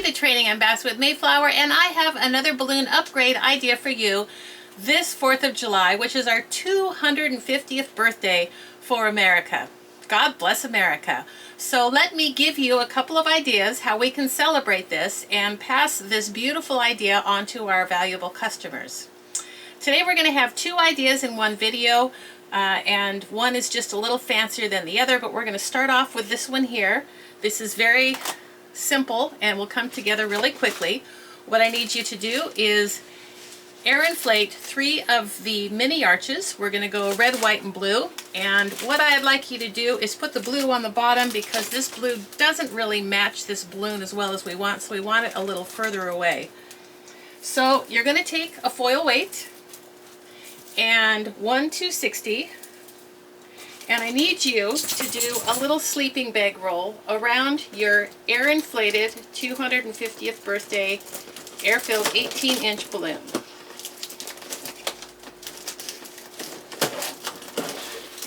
to Training and Bass with Mayflower, and I have another balloon upgrade idea for you this 4th of July, which is our 250th birthday for America. God bless America. So let me give you a couple of ideas how we can celebrate this and pass this beautiful idea on to our valuable customers. Today we're going to have two ideas in one video, and one is just a little fancier than the other, but we're going to start off with this one here. This is very simple and will come together really quickly. What I need you to do is air inflate 3 of the mini arches. We're going to go red, white, and blue. And what I'd like you to do is put the blue on the bottom, because this blue doesn't really match this balloon as well as we want, so we want it a little further away. So you're going to take a foil weight and 1 2/60, and I need you to do a little sleeping bag roll around your air inflated 250th birthday air-filled 18-inch balloon.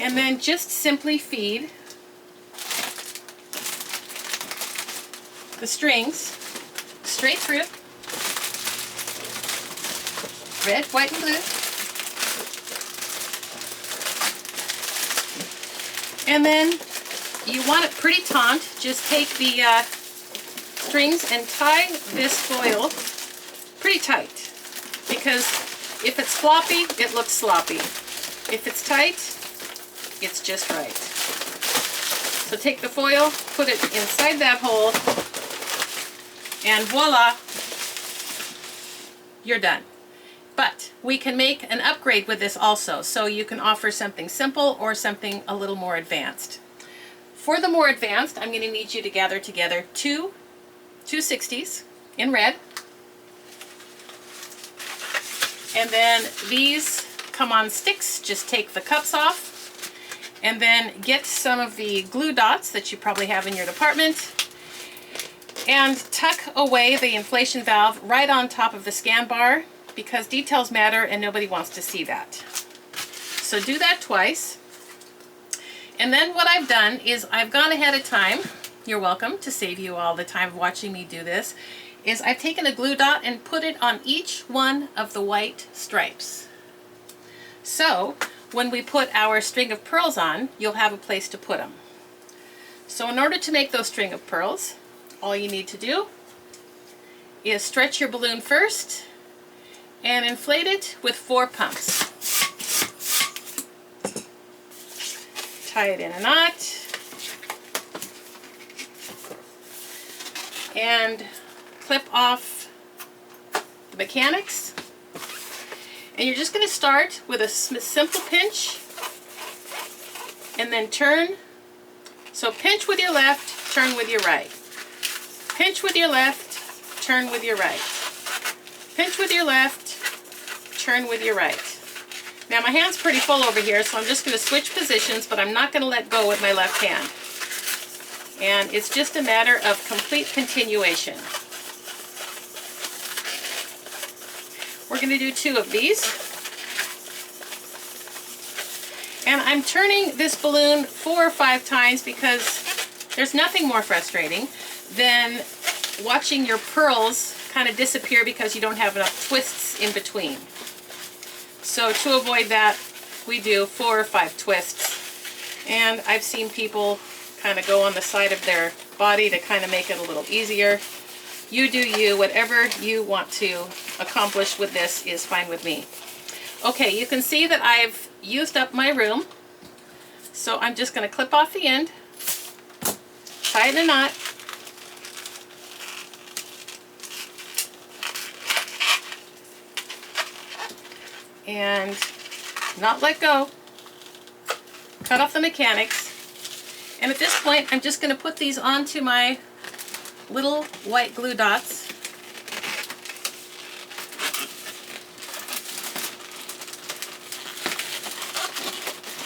And then just simply feed the strings straight through, red, white, and blue. And then you want it pretty taut. Just take the strings and tie this foil pretty tight, because if it's floppy, it looks sloppy. If it's tight, it's just right. So take the foil, put it inside that hole, and voila, you're done. But we can make an upgrade with this also, so you can offer something simple or something a little more advanced. For the more advanced, I'm going to need you to gather together 2 2/60s in red, and then these come on sticks. Just take the cups off, and then get some of the glue dots that you probably have in your department, and tuck away the inflation valve right on top of the scan bar, because details matter and nobody wants to see that. So do that twice. And then what I've done is I've gone ahead of time, you're welcome, to save you all the time of watching me do this, is I've taken a glue dot and put it on each one of the white stripes. So when we put our string of pearls on, you'll have a place to put them. So in order to make those string of pearls, all you need to do is stretch your balloon first and inflate it with 4 pumps. Tie it in a knot and clip off the mechanics. And you're just going to start with a simple pinch and then turn. So pinch with your left, turn with your right. Pinch with your left, turn with your right. Pinch with your left, turn with your right. Now my hand's pretty full over here, so I'm just going to switch positions, but I'm not going to let go with my left hand. And it's just a matter of complete continuation. We're going to do 2 of these. And I'm turning this balloon 4 or 5 times, because there's nothing more frustrating than watching your pearls kind of disappear because you don't have enough twists in between. So to avoid that, we do 4 or 5 twists. And I've seen people kind of go on the side of their body to kind of make it a little easier. You do you. Whatever you want to accomplish with this is fine with me. Okay, you can see that I've used up my room. So I'm just going to clip off the end, tie it in a knot, and not let go. Cut off the mechanics. And at this point, I'm just going to put these onto my little white glue dots.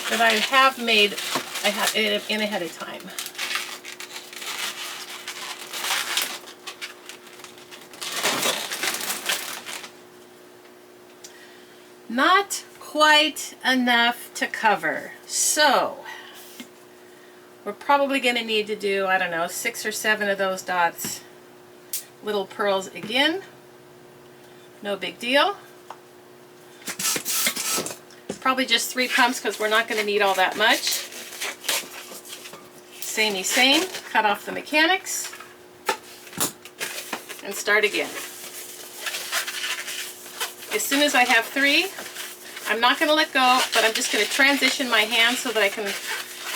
That I have made, I have it in ahead of time. Not quite enough to cover. So we're probably going to need to do, I don't know, 6 or 7 of those dots little pearls again. No big deal. Probably just 3 pumps because we're not going to need all that much. Samey same. Cut off the mechanics and start again. As soon as I have 3, I'm not going to let go, but I'm just going to transition my hand so that I can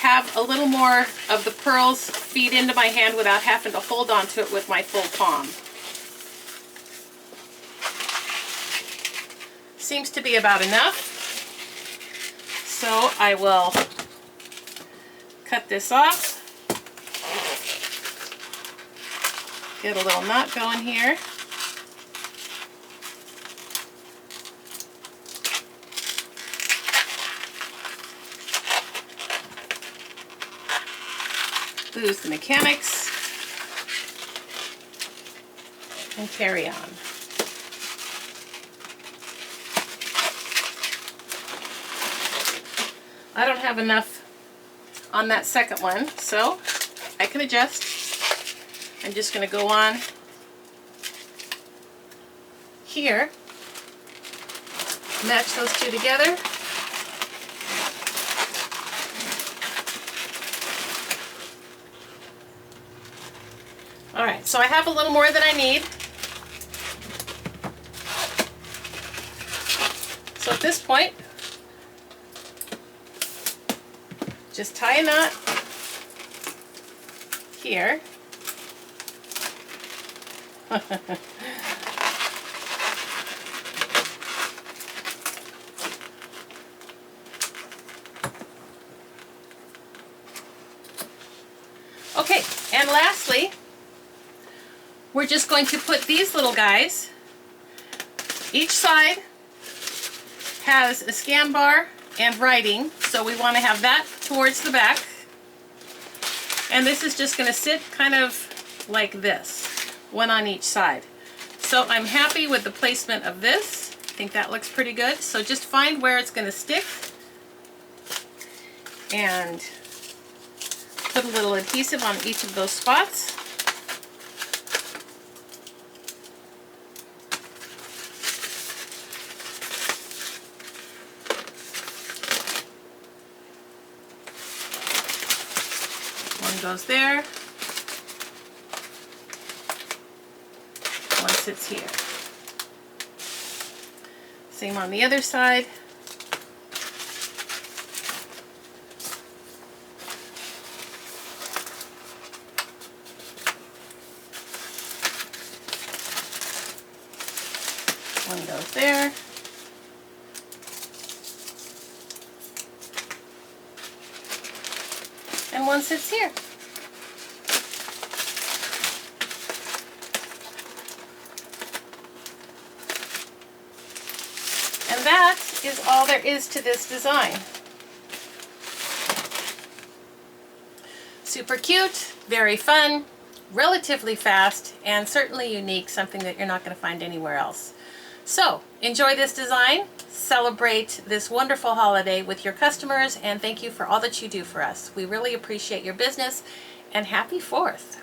have a little more of the pearls feed into my hand without having to hold on to it with my full palm. Seems to be about enough. So I will cut this off. Get a little knot going here. Lose the mechanics and carry on. I don't have enough on that second one, so I can adjust. I'm just going to go on here, match those two together. Alright, so I have a little more than I need. So at this point, just tie a knot here. Okay, and lastly, we're just going to put these little guys. Each side has a scan bar and writing, so we want to have that towards the back. And this is just going to sit kind of like this, one on each side. So I'm happy with the placement of this. I think that looks pretty good. So just find where it's going to stick and put a little adhesive on each of those spots. One goes there. One sits here. Same on the other side. One goes there. And one sits here. And that is all there is to this design. Super cute, very fun, relatively fast, and certainly unique, something that you're not going to find anywhere else. So, enjoy this design, celebrate this wonderful holiday with your customers, and thank you for all that you do for us. We really appreciate your business, and happy 4th.